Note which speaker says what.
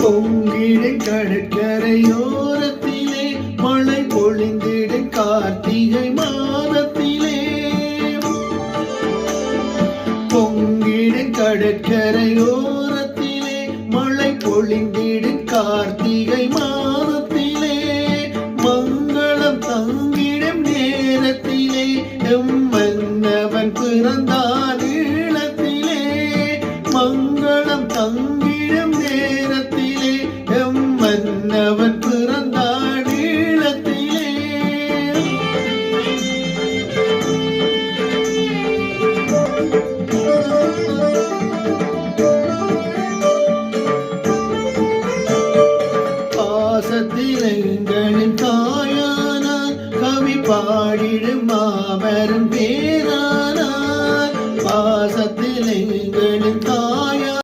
Speaker 1: பொங்கிடும் கடற்கரையோரத்திலே மழை பொழிந்திடும் கார்த்திகை மாதத்திலே. பொங்கிடும் கடற்கரையோரத்திலே மழை பொழிந்திடும் கார்த்திகை மாதத்திலே. மங்களம் தங்கிடும் நேரத்திலே எம் மன்னவன் பிறந்தான் ஈழத்திலே. மங்களம் தங்க